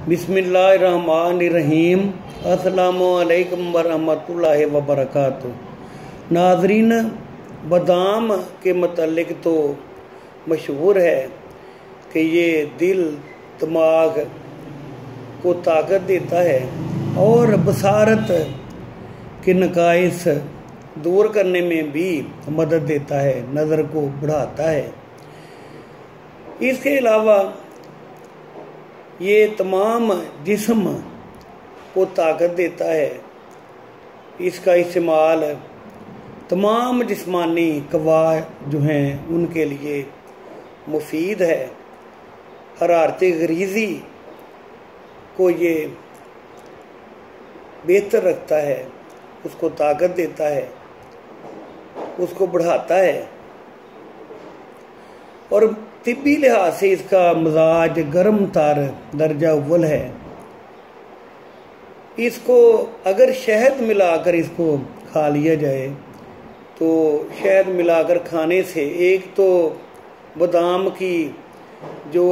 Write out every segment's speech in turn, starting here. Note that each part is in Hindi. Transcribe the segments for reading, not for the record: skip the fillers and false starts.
बिस्मिल्लाहिर्रहमानिर्रहीम। अस्सलामुअलैकुम वरहमतुल्लाहि वबरकातुहू। नाज़रीन, बादाम के मतलब तो मशहूर है कि ये दिल दिमाग को ताकत देता है और बसारत के नकाइस दूर करने में भी मदद देता है, नज़र को बढ़ाता है। इसके अलावा ये तमाम जिस्म को ताकत देता है। इसका इस्तेमाल तमाम जिस्मानी कवा जो हैं उनके लिए मुफीद है। हरारती गरीज़ी को ये बेहतर रखता है, उसको ताकत देता है, उसको बढ़ाता है और तिब्बी लिहाज से इसका मिजाज गर्म तार दर्जा अव्वल है। इसको अगर शहद मिलाकर इसको खा लिया जाए तो शहद मिलाकर खाने से एक तो बादाम की जो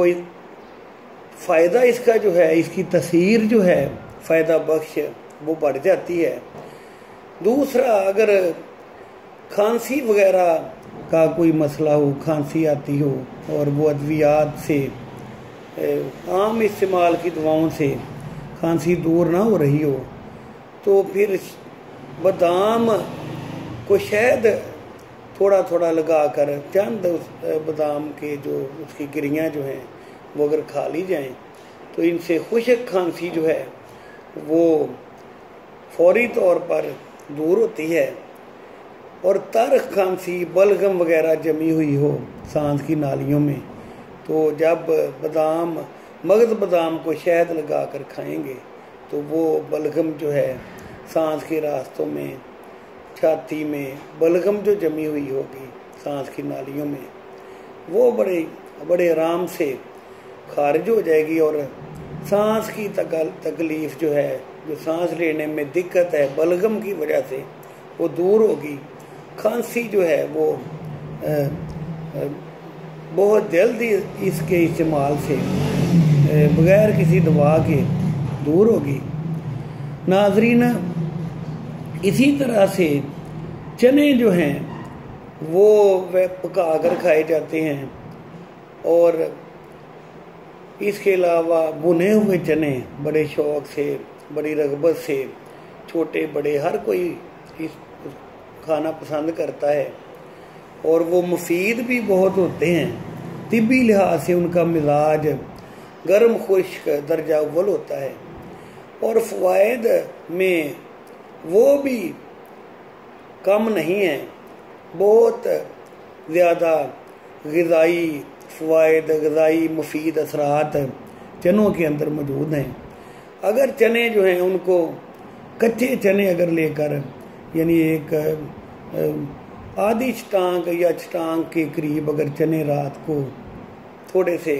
फ़ायदा इसका जो है, इसकी तसीर जो है फ़ायदा बख्श, वो बढ़ जाती है। दूसरा, अगर खांसी वगैरह का कोई मसला हो, खांसी आती हो और वो अद्वियात से आम इस्तेमाल की दवाओं से खांसी दूर ना हो रही हो, तो फिर बादाम को शहद थोड़ा थोड़ा लगाकर चंद उस बादाम के जो उसकी गिरियाँ जो हैं वो अगर खा ली जाएं तो इनसे खुश्क खांसी जो है वो फौरी तौर पर दूर होती है। और तर्क खांसी, बलगम वगैरह जमी हुई हो सांस की नालियों में, तो जब मगज़ बादाम को शहद लगा कर खाएंगे तो वो बलगम जो है सांस के रास्तों में, छाती में बलगम जो जमी हुई होगी सांस की नालियों में, वो बड़े आराम से खारिज हो जाएगी और सांस की तकलीफ़ जो है, जो सांस लेने में दिक्कत है बलगम की वजह से, वो दूर होगी। खांसी जो है वो बहुत जल्दी इसके इस्तेमाल से बग़ैर किसी दवा के दूर होगी। नाज़रीन, इसी तरह से चने जो हैं वो पका कर खाए जाते हैं और इसके अलावा भुने हुए चने बड़े शौक़ से, बड़ी रग़बत से छोटे बड़े हर कोई इस खाना पसंद करता है और वो मुफीद भी बहुत होते हैं। तिब्बी लिहाज से उनका मिजाज गर्म खुश्क दर्जा अव्वल होता है और फ़वाइद में वो भी कम नहीं है। बहुत ज़्यादा ग़िज़ाई फ़वाइद, ग़िज़ाई मुफीद असरात चनों के अंदर मौजूद हैं। अगर चने जो हैं उनको कच्चे चने अगर लेकर, यानी एक आधी चटांग या चटांग के करीब अगर चने रात को थोड़े से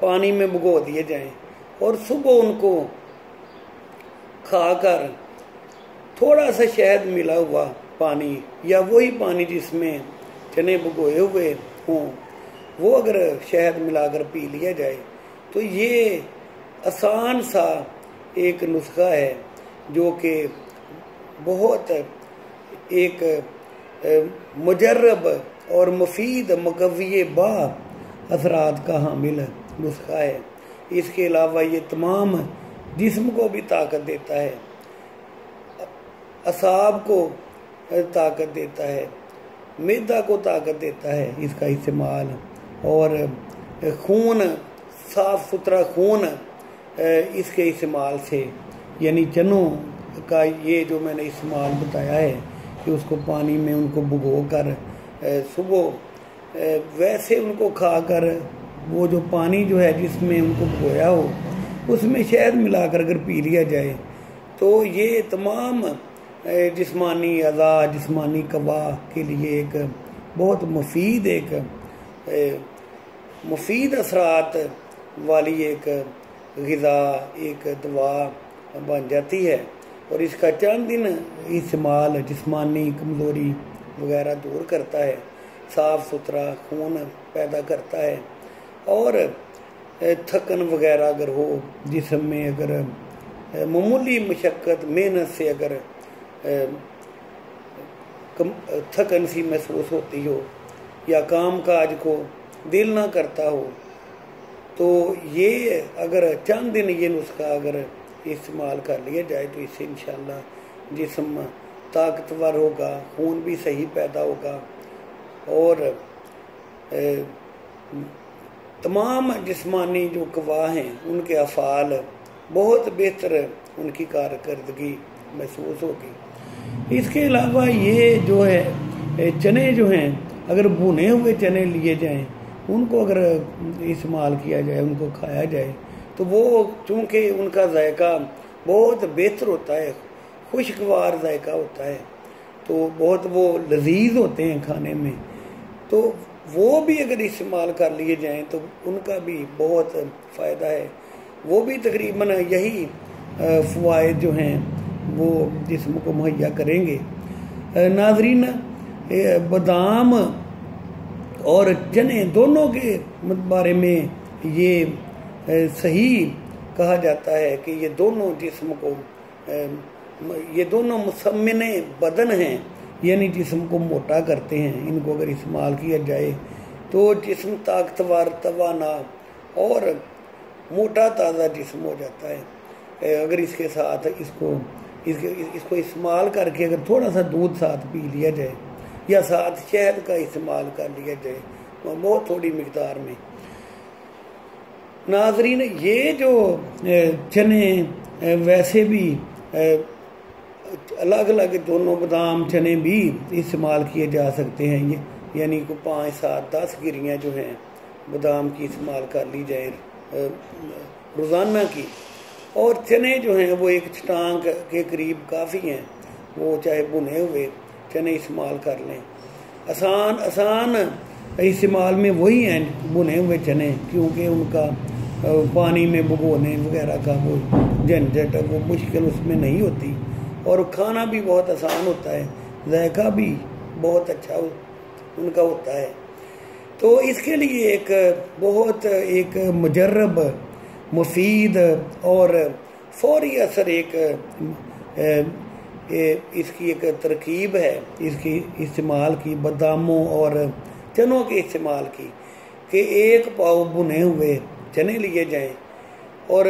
पानी में भिगो दिए जाएं और सुबह उनको खाकर थोड़ा सा शहद मिला हुआ पानी या वही पानी जिसमें चने भिगोए हुए हों, वो अगर शहद मिलाकर पी लिया जाए तो ये आसान सा एक नुस्खा है जो कि बहुत एक मुजर्रब और मुफीद मुकव्वी बा असरात का हामिल नुस्खा है। इसके अलावा ये तमाम जिस्म को भी ताकत देता है, असाब को ताकत देता है, मैदा को ताकत देता है इसका इस्तेमाल, और खून, साफ़ सुथरा खून इसके इस्तेमाल से, यानी चनों का ये जो मैंने इस्तेमाल बताया है कि उसको पानी में उनको भिगो कर सुबह वैसे उनको खाकर वो जो पानी जो है जिसमें उनको भिगोया हो उसमें शहद मिलाकर अगर पी लिया जाए तो ये तमाम जिस्मानी अज़ा, जिस्मानी कवा के लिए एक बहुत मुफीद असरात वाली एक ग़िज़ा, एक दवा बन जाती है। और इसका चंद दिन इस्तेमाल जिस्मानी कमज़ोरी वगैरह दूर करता है, साफ़ सुथरा खून पैदा करता है और थकन वगैरह अगर हो जिस्म में, अगर मामूली मशक्क़त मेहनत से अगर थकन सी महसूस होती हो या काम काज को दिल ना करता हो, तो ये अगर चंद दिन ये नुस्खा अगर इस्तेमाल कर लिया जाए तो इससे इंशाअल्लाह जिस्म ताकतवर होगा, खून भी सही पैदा होगा और तमाम जिस्मानी जो कवा हैं उनके अफ़ाल बहुत बेहतर उनकी कारकर्दगी महसूस होगी। इसके अलावा ये जो है चने जो हैं, अगर भुने हुए चने लिए जाएं, उनको अगर इस्तेमाल किया जाए, उनको खाया जाए, तो वो चूँकि उनका जायका बहुत बेहतर होता है, खुशगवार जायका होता है, तो बहुत वो लजीज होते हैं खाने में, तो वो भी अगर इस्तेमाल कर लिए जाएं तो उनका भी बहुत फ़ायदा है। वो भी तकरीबन यही फ़वाइद जो हैं वो जिस्म को मुहैया करेंगे। नाज़रीन, बादाम और चने दोनों के बारे में ये सही कहा जाता है कि ये दोनों जिस्म को, ये दोनों मुसम्मिने बदन हैं, यानी जिस्म को मोटा करते हैं। इनको अगर इस्तेमाल किया जाए तो जिस्म ताकतवर, तवाना और मोटा ताज़ा जिस्म हो जाता है। अगर इसके साथ इसको इस्तेमाल करके अगर थोड़ा सा दूध साथ पी लिया जाए या साथ शहद का इस्तेमाल कर लिया जाए तो बहुत थोड़ी मिकदार में। नाज़रीन, ये जो चने वैसे भी अलग अलग दोनों बादाम चने भी इस्तेमाल किए जा सकते हैं, ये यानी को 5, 7, 10 गिरियाँ जो हैं बादाम की इस्तेमाल कर ली जाए रोज़ाना की। और चने जो हैं वो एक चटांग के करीब काफ़ी हैं, वो चाहे भुने हुए चने इस्तेमाल कर लें। आसान इस्तेमाल में वही हैं भुने हुए चने, क्योंकि उनका पानी में भिगोने वगैरह का वो झंझट, वो मुश्किल उसमें नहीं होती और खाना भी बहुत आसान होता है, जायका भी बहुत अच्छा उनका होता है। तो इसके लिए एक बहुत एक मुजर्रब, मुफीद और फौरी असर इसकी एक तरकीब है इसकी इस्तेमाल की, बादामों और चनों के इस्तेमाल की, कि 1 पाव भुने हुए चने लिए जाएं और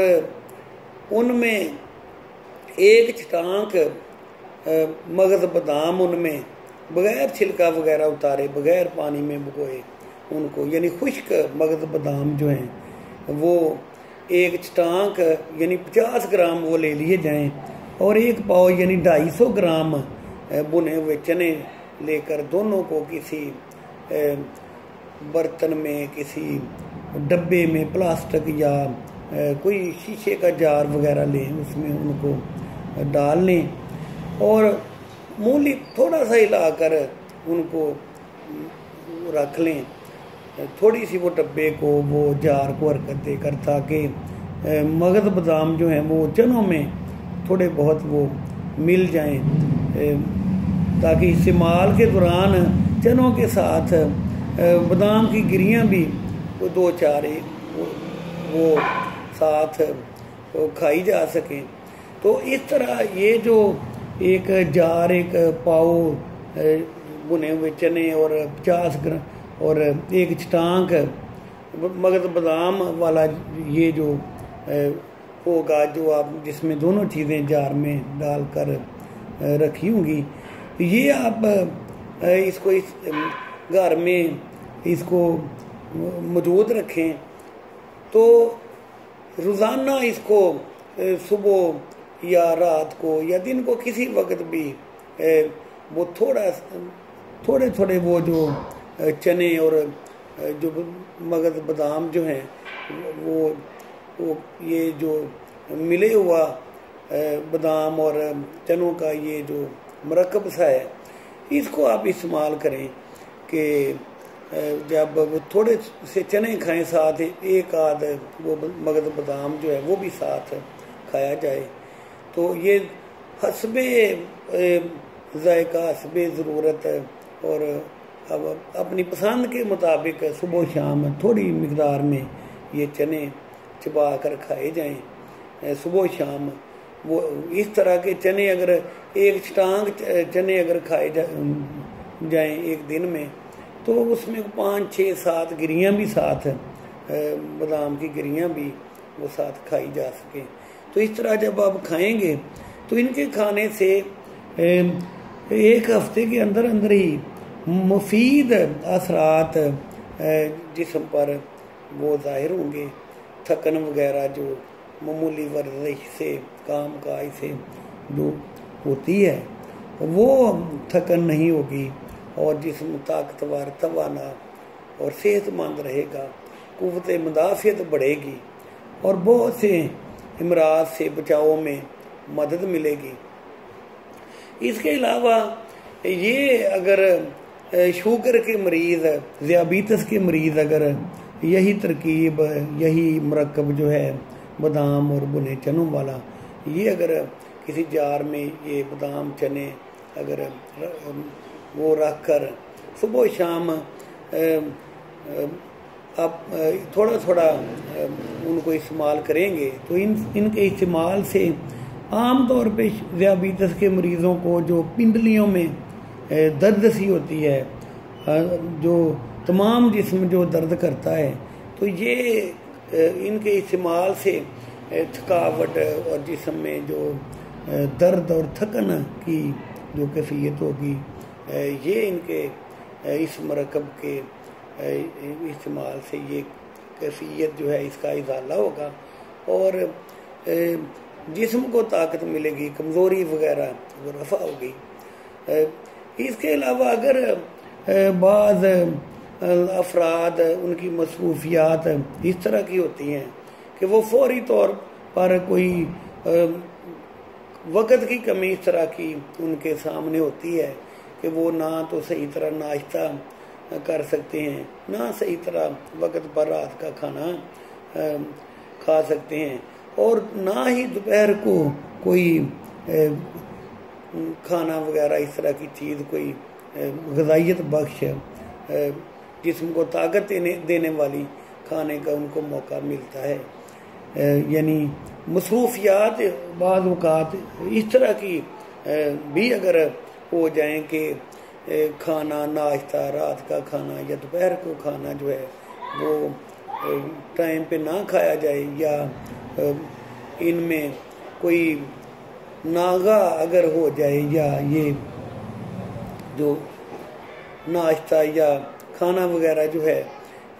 उनमें 1 चटांक मगज़ बादाम, उनमें बग़ैर छिलका वगैरह उतारे, बग़ैर पानी में भिगोए उनको, यानी खुश्क मगज़ बादाम जो हैं वो 1 चटांक यानी 50 ग्राम वो ले लिए जाएं और 1 पाव यानी 250 ग्राम भुने हुए चने लेकर दोनों को किसी बर्तन में, किसी डब्बे में, प्लास्टिक या कोई शीशे का जार वगैरह लें, उसमें उनको डाल लें और मूली थोड़ा सा हिलाकर उनको रख लें, थोड़ी सी वो डब्बे को, वो जार को हरकत देकर, ताकि मगज़ बादाम जो हैं वो चनों में थोड़े बहुत वो मिल जाएं, ताकि इस्तेमाल के दौरान चनों के साथ बादाम की गिरियाँ भी 2-4 वो साथ खाई जा सकें। तो इस तरह ये जो एक जार, 1 पाव भुने हुए चने और 50 ग्राम और 1 चटांक मगज़ बादाम वाला ये जो होगा, जो आप जिसमें दोनों चीज़ें जार में डालकर रखी होंगी, ये आप इसको इस घर में इसको मौजूद रखें। तो रोज़ाना इसको सुबह या रात को या दिन को किसी वक्त भी वो थोड़े वो जो चने और जो मगज़ बादाम जो हैं वो ये जो मिले हुआ बादाम और चनों का ये जो मरकब सा है, इसको आप इस्तेमाल करें कि जब वो थोड़े से चने खाएं, साथ 1 आध वो मगज़ बादाम जो है वो भी साथ खाया जाए। तो ये हस्बे जायका, हस्बे ज़रूरत और अब अपनी पसंद के मुताबिक सुबह शाम थोड़ी मिकदार में ये चने चबा कर खाए जाएं सुबह शाम। वो इस तरह के चने अगर एक छटांग चने अगर खाए जाएं एक दिन में, तो उसमें 5, 6, 7 गिरियाँ भी साथ, बादाम की गिरियाँ भी वो साथ खाई जा सकें। तो इस तरह जब आप खाएंगे तो इनके खाने से एक हफ्ते के अंदर अंदर ही मुफीद असरात जिस्म पर वो ज़ाहिर होंगे। थकन वगैरह जो मामूली वर्जिश से, काम काज से जो होती है वो थकन नहीं होगी, और जिस्म ताकतवर, तवाना और सेहतमंद रहेगा। कुव्वत मुदाफ़ियत बढ़ेगी और बहुत से इमराज से बचाव में मदद मिलेगी। इसके अलावा ये अगर शुगर के मरीज़, ज़ियाबीतस के मरीज़ अगर यही तरकीब, यही मरकब जो है बादाम और भुने चनों वाला, ये अगर किसी जार में ये बादाम चने अगर वो रख कर सुबह शाम आप थोड़ा थोड़ा उनको इस्तेमाल करेंगे, तो इनके इस्तेमाल से आम तौर पे ज़ियाबीतस के मरीज़ों को जो पिंडलियों में दर्द सी होती है, जो तमाम जिस्म जो दर्द करता है, तो ये इनके इस्तेमाल से थकावट और जिस्म में जो दर्द और थकन की जो कैफियत होगी, ये इनके इस मरकब के इस्तेमाल से ये कैफियत जो है इसका इजाला होगा और जिस्म को ताकत मिलेगी, कमज़ोरी वगैरह वो रफ़ा होगी। इसके अलावा अगर बाज़ अफराद उनकी मसरूफियात इस तरह की होती हैं कि वो फौरी तौर पर कोई वक़्त की कमी इस तरह की उनके सामने होती है कि वो ना तो सही तरह नाश्ता कर सकते हैं, ना सही तरह वक़्त पर रात का खाना खा सकते हैं, और ना ही दोपहर को कोई खाना वगैरह इस तरह की चीज़, कोई ग़िज़ाइयत बख्श जिस्म को ताकत देने वाली खाने का उनको मौका मिलता है। यानी मसरूफियात बाद औक़ात इस तरह की भी अगर हो जाएं कि खाना, नाश्ता, रात का खाना या दोपहर को खाना जो है वो टाइम पे ना खाया जाए, या इनमें कोई नागा अगर हो जाए, या ये जो नाश्ता या खाना वगैरह जो है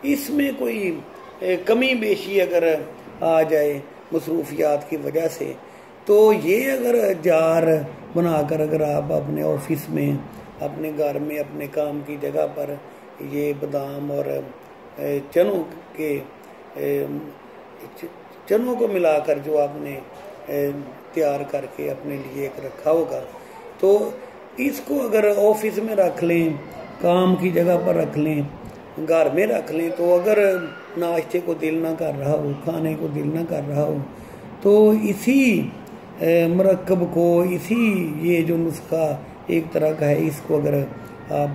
इसमें कोई कमी बेशी अगर आ जाए मसरूफियात की वजह से, तो ये अगर जार बनाकर अगर आप अपने ऑफिस में, अपने घर में, अपने काम की जगह पर ये बादाम और चनों को मिलाकर जो आपने तैयार करके अपने लिए एक रखा होगा, तो इसको अगर ऑफिस में रख लें, काम की जगह पर रख लें, घर में रख लें, तो अगर नाश्ते को दिल ना कर रहा हो, खाने को दिल ना कर रहा हो, तो इसी मरकब को, इसी ये जो नुस्खा एक तरह का है, इसको अगर आप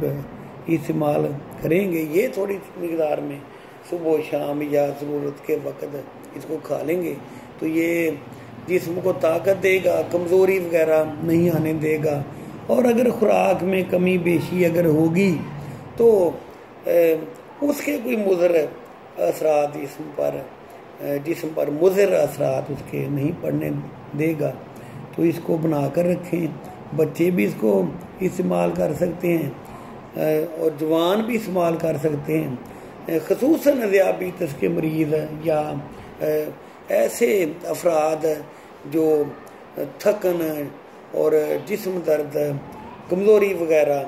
इस्तेमाल करेंगे, ये थोड़ी मिकदार में सुबह शाम या ज़रूरत के वक़्त इसको खा लेंगे, तो ये जिस्म को ताकत देगा, कमज़ोरी वगैरह नहीं आने देगा। और अगर खुराक में कमी बेशी अगर होगी तो उसके कोई मुज़र असरात जिस्म पर मुज़र असरात उसके नहीं पड़ने देगा। तो इसको बना कर रखें, बच्चे भी इसको इस्तेमाल कर सकते हैं और जवान भी इस्तेमाल कर सकते हैं। ख़ुसूसन ज़ियाबीतस के मरीज़ या ऐसे अफराद जो थकन और जिस्म दर्द, कमज़ोरी वगैरह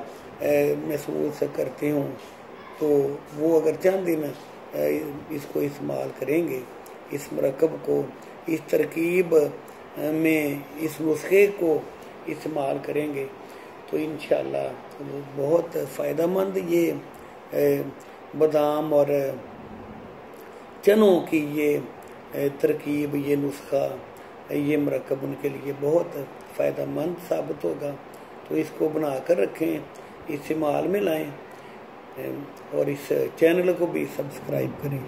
महसूस करते हों, तो वो अगर चंद दिन इसको इस्तेमाल करेंगे, इस मरकब को, इस तरकीब में इस नुस्खे को इस्तेमाल करेंगे, तो इंशाअल्लाह वो बहुत फ़ायदेमंद ये बादाम और चनों की ये तरकीब, ये नुस्खा, ये मरकब उनके लिए बहुत फ़ायदेमंद साबित होगा। तो इसको बना कर रखें, इस्तेमाल में लाएं और इस चैनल को भी सब्सक्राइब करें।